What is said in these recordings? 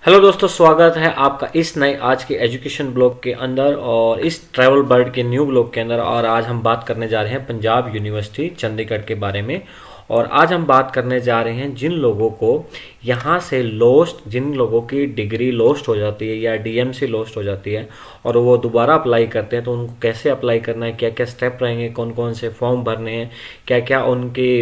Hello दोस्तों, स्वागत है आपका इस नए आज के एजुकेशन ब्लॉग के अंदर और इस ट्रैवल बर्ड के न्यू ब्लॉग के अंदर। और आज हम बात करने जा रहे हैं पंजाब यूनिवर्सिटी चंडीगढ़ के बारे में। और आज हम बात करने जा रहे हैं जिन लोगों को यहाँ से जिन लोगों की डिग्री लॉस्ट हो जाती है या डीएमसी लॉस्ट हो जाती है और वो दोबारा अप्लाई करते हैं, तो उनको कैसे अप्लाई करना है, क्या क्या स्टेप रहेंगे, कौन कौन से फॉर्म भरने हैं, क्या क्या उनके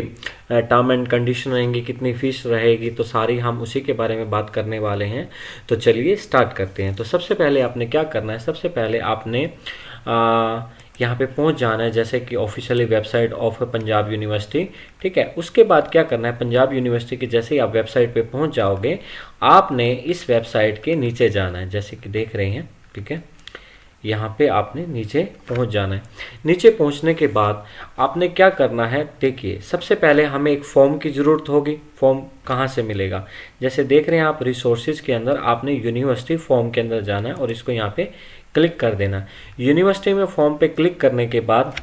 टर्म एंड कंडीशन रहेंगी, कितनी फीस रहेगी, तो सारी हम उसी के बारे में बात करने वाले हैं। तो चलिए स्टार्ट करते हैं। तो सबसे पहले आपने क्या करना है, सबसे पहले आपने यहाँ पे पहुँच जाना है, जैसे कि officially website of Punjab university. ठीक है, उसके बाद क्या करना है, पंजाब यूनिवर्सिटी के जैसे ही आप वेबसाइट पे पहुँच जाओगे, आपने इस वेबसाइट के नीचे जाना है, जैसे कि देख रहे हैं। ठीक है, यहाँ पे आपने नीचे पहुँच जाना है। नीचे पहुँचने के बाद आपने क्या करना है, देखिए सबसे पहले हमें एक फॉर्म की ज़रूरत होगी। फॉर्म कहाँ से मिलेगा, जैसे देख रहे हैं आप रिसोर्सेज के अंदर आपने यूनिवर्सिटी फॉर्म के अंदर जाना है और इसको यहाँ पे क्लिक कर देना। यूनिवर्सिटी में फॉर्म पे क्लिक करने के बाद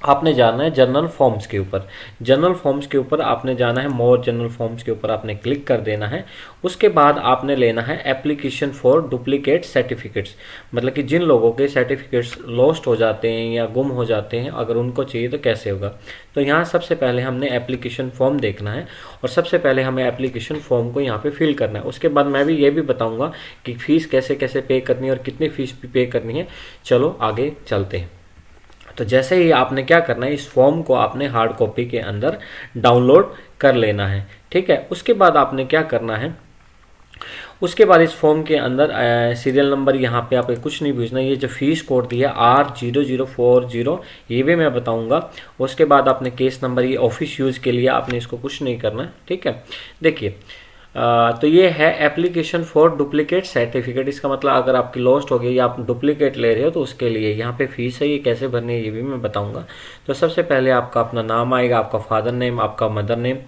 आपने जाना है जनरल फॉर्म्स के ऊपर। जनरल फॉर्म्स के ऊपर आपने जाना है, मोर जनरल फॉर्म्स के ऊपर आपने क्लिक कर देना है। उसके बाद आपने लेना है एप्लीकेशन फॉर डुप्लीकेट सर्टिफिकेट्स, मतलब कि जिन लोगों के सर्टिफिकेट्स लॉस्ट हो जाते हैं या गुम हो जाते हैं, अगर उनको चाहिए तो कैसे होगा। तो यहाँ सबसे पहले हमने एप्लीकेशन फॉर्म देखना है और सबसे पहले हमें एप्लीकेशन फॉर्म को यहाँ पे फिल करना है। उसके बाद मैं भी ये भी बताऊँगा कि फ़ीस कैसे कैसे पे करनी है और कितनी फ़ीस पे करनी है। चलो आगे चलते हैं। तो जैसे ही आपने क्या करना है, इस फॉर्म को आपने हार्ड कॉपी के अंदर डाउनलोड कर लेना है। ठीक है, उसके बाद आपने क्या करना है, उसके बाद इस फॉर्म के अंदर सीरियल नंबर यहाँ पे आपको कुछ नहीं भेजना। ये जो फीस कोड दिया R0040 ये भी मैं बताऊंगा। उसके बाद आपने केस नंबर, ये ऑफिस यूज़ के लिए आपने इसको कुछ नहीं करना। ठीक है, देखिए तो ये है एप्लीकेशन फॉर डुप्लीकेट सर्टिफिकेट। इसका मतलब अगर आपकी लॉस्ट हो गई या आप डुप्लीकेट ले रहे हो तो उसके लिए यहाँ पे फीस है, ये कैसे भरनी है ये भी मैं बताऊंगा। तो सबसे पहले आपका अपना नाम आएगा, आपका फादर नेम, आपका मदर नेम,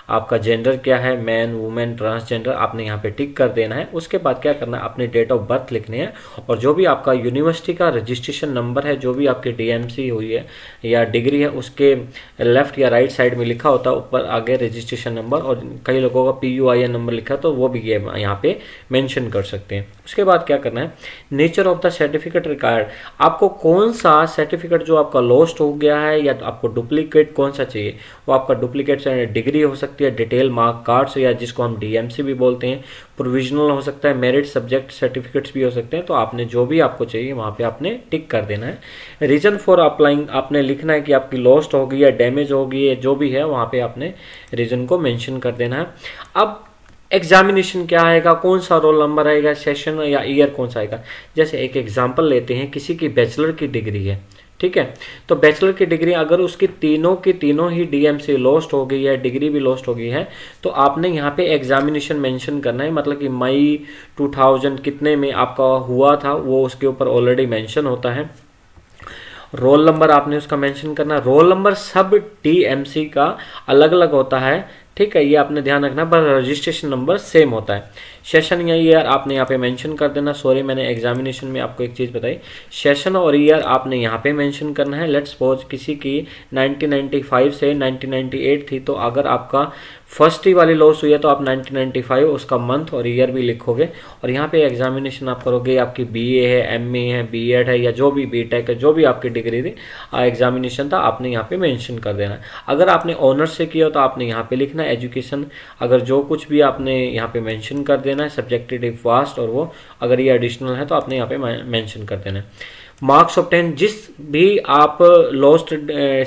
आपका जेंडर क्या है, मैन वुमेन ट्रांसजेंडर, आपने यहाँ पे टिक कर देना है। उसके बाद क्या करना है, अपने डेट ऑफ बर्थ लिखने हैं और जो भी आपका यूनिवर्सिटी का रजिस्ट्रेशन नंबर है, जो भी आपकी डीएमसी हुई है या डिग्री है, उसके लेफ्ट या राइट साइड में लिखा होता है ऊपर आगे रजिस्ट्रेशन नंबर, और कई लोगों का PUIN नंबर लिखा तो वो भी ये यहाँ पे मेंशन कर सकते हैं। उसके बाद क्या करना है, nature of the certificate required, आपको कौन सा सर्टिफिकेट जो आपका लॉस्ट हो गया है या आपको डुप्लीकेट कौन सा चाहिए, वो आपका डुप्लीकेट डिग्री हो सकती है, डिटेल मार्क कार्ड्स या जिसको हम डीएमसी भी बोलते हैं, प्रोविजनल हो सकता है, मेरिट सब्जेक्ट सर्टिफिकेट्स भी हो सकते हैं। तो आपने जो भी आपको चाहिए वहाँ पे आपने टिक कर देना है। रीजन फॉर अप्लाइंग आपने लिखना है कि आपकी लॉस्ट होगी या डैमेज होगी या जो भी है, वहाँ पे आपने रीजन को मेंशन कर देना है। अब एग्जामिनेशन क्या आएगा, कौन सा रोल नंबर आएगा, सेशन या ईयर कौन सा आएगा। जैसे एक एग्जांपल लेते हैं, किसी की बैचलर की डिग्री है, ठीक है, तो बैचलर की डिग्री अगर उसकी तीनों की तीनों ही डीएमसी लॉस्ट हो गई है, डिग्री भी लॉस्ट हो गई है, तो आपने यहाँ पे एग्जामिनेशन मेंशन करना है। मतलब कि मई 2000 कितने में आपका हुआ था वो उसके ऊपर ऑलरेडी मेंशन होता है। रोल नंबर आपने उसका मेंशन करना। रोल नंबर सब डीएमसी का अलग अलग होता है, ठीक है, ये आपने ध्यान रखना, पर रजिस्ट्रेशन नंबर सेम होता है। सेशन या ईयर आपने यहाँ पे मेंशन कर देना। सॉरी, मैंने एग्जामिनेशन में आपको एक चीज़ बताई, सेशन और ईयर आपने यहाँ पे मेंशन करना है। लेट्स सपोज किसी की 1995 से 1998 थी, तो अगर आपका फर्स्ट ही वाली लॉस हुई है तो आप 1995 उसका मंथ और ईयर भी लिखोगे। और यहाँ पे एग्जामिनेशन आप करोगे, आपकी BA है, MA है, B.Ed है या जो भी B.Tech है, जो भी आपकी डिग्री थी, एग्जामिनेशन था, आपने यहाँ पे मेंशन कर देना है। अगर आपने ऑनर्स से किया तो आपने यहाँ पे लिखना है एजुकेशन, अगर जो कुछ भी आपने यहाँ पे मेंशन कर देना है, सब्जेक्टिव वास्ट, और वो अगर ये एडिशनल है तो आपने यहाँ पे मेंशन कर देना है। मार्क्स ऑब्टेन, जिस भी आप लॉस्ट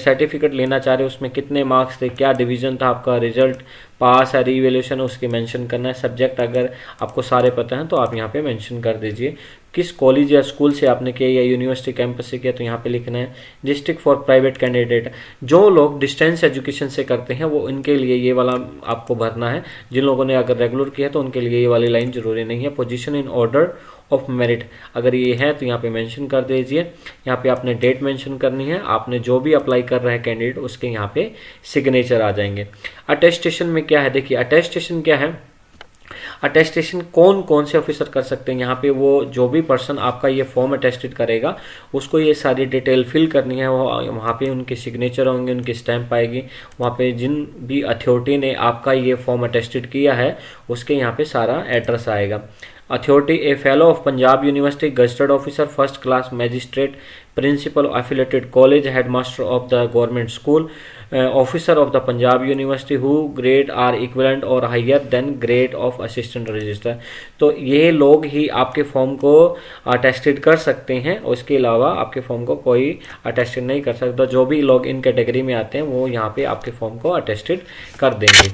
सर्टिफिकेट लेना चाह रहे हो उसमें कितने मार्क्स थे, क्या डिवीजन था आपका, रिजल्ट पास है, रीवैल्यूएशन उसके मेंशन करना है। सब्जेक्ट अगर आपको सारे पता हैं तो आप यहाँ पे मेंशन कर दीजिए। किस कॉलेज या स्कूल से आपने किया या यूनिवर्सिटी कैंपस से किया तो यहाँ पे लिखना है। डिस्ट्रिक्ट फॉर प्राइवेट कैंडिडेट, जो लोग डिस्टेंस एजुकेशन से करते हैं वो इनके लिए ये वाला आपको भरना है। जिन लोगों ने अगर रेगुलर किया तो उनके लिए ये वाली लाइन जरूरी नहीं है। Position in order of merit अगर ये है तो यहाँ पे मेंशन कर दीजिए। यहाँ पे आपने डेट मेंशन करनी है, आपने जो भी अप्लाई कर रहा है कैंडिडेट उसके यहाँ पे सिग्नेचर आ जाएंगे। अटेस्टेशन में क्या है, देखिए अटेस्टेशन क्या है, अटेस्टेशन कौन कौन से ऑफिसर कर सकते हैं, यहाँ पे वो जो भी पर्सन आपका ये फॉर्म अटेस्टेड करेगा उसको ये सारी डिटेल फिल करनी है। वो वहाँ पे उनके सिग्नेचर होंगे, उनकी स्टैंप आएगी, वहाँ पे जिन भी अथॉरिटी ने आपका ये फॉर्म अटेस्टेड किया है उसके यहाँ पे सारा एड्रेस आएगा। Authority a fellow of Punjab University, gazetted officer, first class magistrate, principal affiliated college, headmaster of the government school, officer of the Punjab University who grade are equivalent और higher than grade of assistant registrar. तो ये लोग ही आपके form को attested कर सकते हैं, उसके अलावा आपके फॉर्म को कोई अटेस्टेड नहीं कर सकता। जो भी लोग इन कैटेगरी में आते हैं वो यहाँ पे आपके फॉर्म को अटेस्टेड कर देंगे,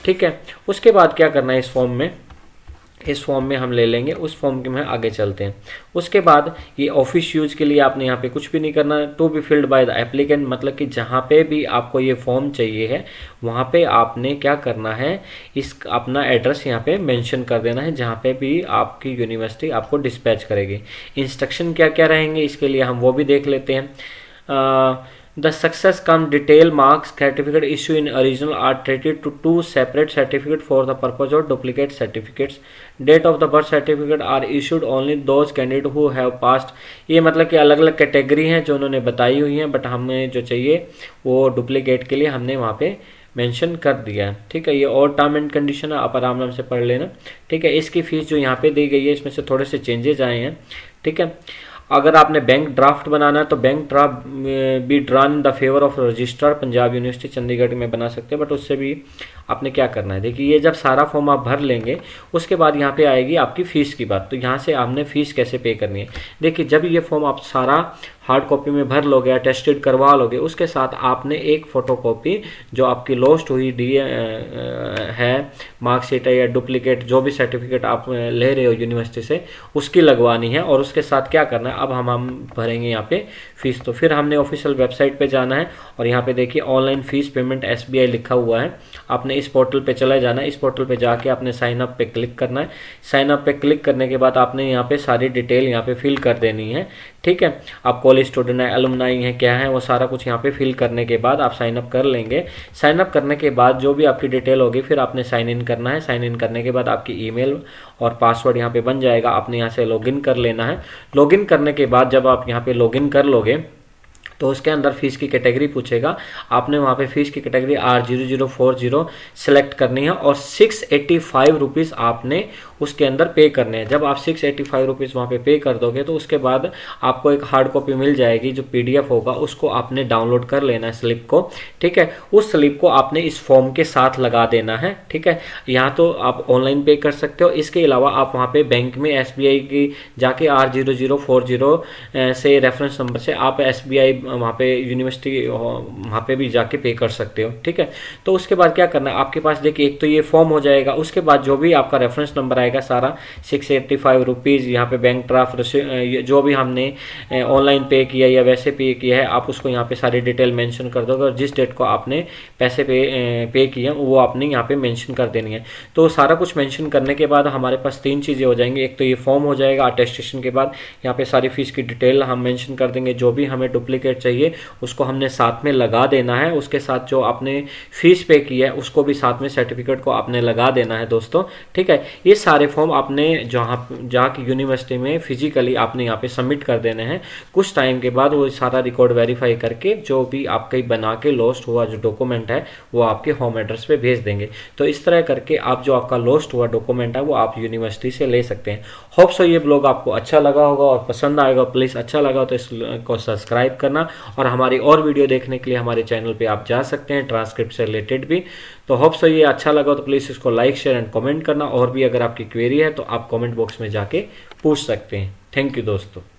ठीक है। उसके बाद क्या करना है, इस फॉर्म में हम ले लेंगे, उस फॉर्म के में आगे चलते हैं। उसके बाद ये ऑफिस यूज के लिए आपने यहाँ पे कुछ भी नहीं करना। To be filled by the applicant, मतलब कि जहाँ पे भी आपको ये फॉर्म चाहिए है वहाँ पे आपने क्या करना है, इस अपना एड्रेस यहाँ पे मेंशन कर देना है जहाँ पे भी आपकी यूनिवर्सिटी आपको डिस्पैच करेगी। इंस्ट्रक्शन क्या क्या रहेंगे इसके लिए हम वो भी देख लेते हैं। The success come detail marks certificate issue in original are treated to two separate certificate for the purpose of duplicate certificates. Date of the birth certificate are issued only those candidate who have passed. ये मतलब कि अलग अलग category हैं जो उन्होंने बताई हुई हैं, बट हमें जो चाहिए वो डुप्लीकेट के लिए हमने वहाँ पे मेंशन कर दिया है, ठीक है। ये और टर्म एंड कंडीशन है, आप आराम से पढ़ लेना, ठीक है। इसकी फीस जो यहाँ पे दी गई है इसमें से थोड़े से चेंजेस आए हैं, ठीक है। अगर आपने बैंक ड्राफ्ट बनाना है तो bank draft be drawn in the favour of registrar Punjab university Chandigarh में बना सकते हैं, बट उससे भी आपने क्या करना है, देखिए ये जब सारा फॉर्म आप भर लेंगे उसके बाद यहाँ पे आएगी आपकी फ़ीस की बात। तो यहाँ से आपने फ़ीस कैसे पे करनी है, देखिए जब ये फॉर्म आप सारा हार्ड कॉपी में भर लोगे, अटेस्टेड करवा लोगे, उसके साथ आपने एक फ़ोटोकॉपी जो आपकी लॉस्ट हुई है मार्कशीट है या डुप्लीकेट जो भी सर्टिफिकेट आप ले रहे हो यूनिवर्सिटी से उसकी लगवानी है। और उसके साथ क्या करना है, अब हम भरेंगे यहाँ पे फीस। तो फिर हमने ऑफिशियल वेबसाइट पे जाना है और यहाँ पे देखिए ऑनलाइन फीस पेमेंट SBI लिखा हुआ है, आपने इस पोर्टल पे चला जाना है। इस पोर्टल पे जाके आपने साइन अप पे क्लिक करना है। साइन अप पे क्लिक करने के बाद आपने यहाँ पे सारी डिटेल यहाँ पे फिल कर देनी है, ठीक है। आप कॉलेज स्टूडेंट है, एलुमनाई है, क्या है, वो सारा कुछ यहाँ पे फिल करने के बाद आप साइन अप कर लेंगे। साइन अप करने के बाद जो भी आपकी डिटेल होगी फिर आपने साइन इन करना है। साइन इन करने के बाद आपकी ईमेल और पासवर्ड यहाँ पे बन जाएगा, आपने यहाँ से लॉगिन कर लेना है। लॉगिन करने के बाद जब आप यहाँ पे लॉगिन कर लोगे तो उसके अंदर फीस की कैटेगरी पूछेगा, आपने वहाँ पे फीस की कैटेगरी R0040 सेलेक्ट करनी है और 685 रुपीज़ आपने उसके अंदर पे करने हैं। जब आप 685 रुपीज़ वहाँ पे पे कर दोगे तो उसके बाद आपको एक हार्ड कॉपी मिल जाएगी जो PDF होगा, उसको आपने डाउनलोड कर लेना है स्लिप को, ठीक है। उस स्लिप को आपने इस फॉर्म के साथ लगा देना है, ठीक है। यहाँ तो आप ऑनलाइन पे कर सकते हो, इसके अलावा आप वहाँ पे बैंक में SBI की जाके R0040 से रेफरेंस नंबर से आप SBI वहाँ पे यूनिवर्सिटी वहाँ पे भी जाके पे कर सकते हो, ठीक है। तो उसके बाद क्या करना है, आपके पास देखिए एक तो ये फॉर्म हो जाएगा, उसके बाद जो भी आपका रेफरेंस नंबर आएगा सारा 685 रुपीज़, यहाँ पे बैंक ड्राफ्ट जो भी हमने ऑनलाइन पे किया या वैसे पे किया है आप उसको यहाँ पे सारी डिटेल मेंशन कर दोगे और जिस डेट को आपने पैसे पे किए वो आपने यहाँ पे मेंशन कर देनी है। तो सारा कुछ मेंशन करने के बाद हमारे पास 3 चीज़ें हो जाएंगी। एक तो ये फॉर्म हो जाएगा अटेस्टेशन के बाद, यहाँ पे सारी फीस की डिटेल हम मेंशन कर देंगे, जो भी हमें डुप्लीकेट चाहिए उसको हमने साथ में लगा देना है, उसके साथ जो आपने फीस पे की है उसको भी साथ में सर्टिफिकेट को आपने लगा देना है दोस्तों, ठीक है। ये सारे फॉर्म आपने जहाँ की यूनिवर्सिटी में फिजिकली आपने यहाँ पे सबमिट कर देने हैं। कुछ टाइम के बाद वो सारा रिकॉर्ड वेरीफाई करके जो भी आपका बना के लॉस्ट हुआ जो डॉक्यूमेंट है वो आपके होम एड्रेस पे भेज देंगे। तो इस तरह करके आप जो आपका लॉस्ट हुआ डॉक्यूमेंट है वो आप यूनिवर्सिटी से ले सकते हैं। होप सो ये ब्लॉग आपको अच्छा लगा होगा और पसंद आएगा। प्लीज़ अच्छा लगा तो इसको सब्सक्राइब करना और हमारी और वीडियो देखने के लिए हमारे चैनल पे आप जा सकते हैं ट्रांसक्रिप्ट से रिलेटेड भी। तो होप सो ये अच्छा लगा तो प्लीज़ इसको लाइक शेयर एंड कमेंट करना, और भी अगर आपकी क्वेरी है तो आप कमेंट बॉक्स में जाके पूछ सकते हैं। थैंक यू दोस्तों।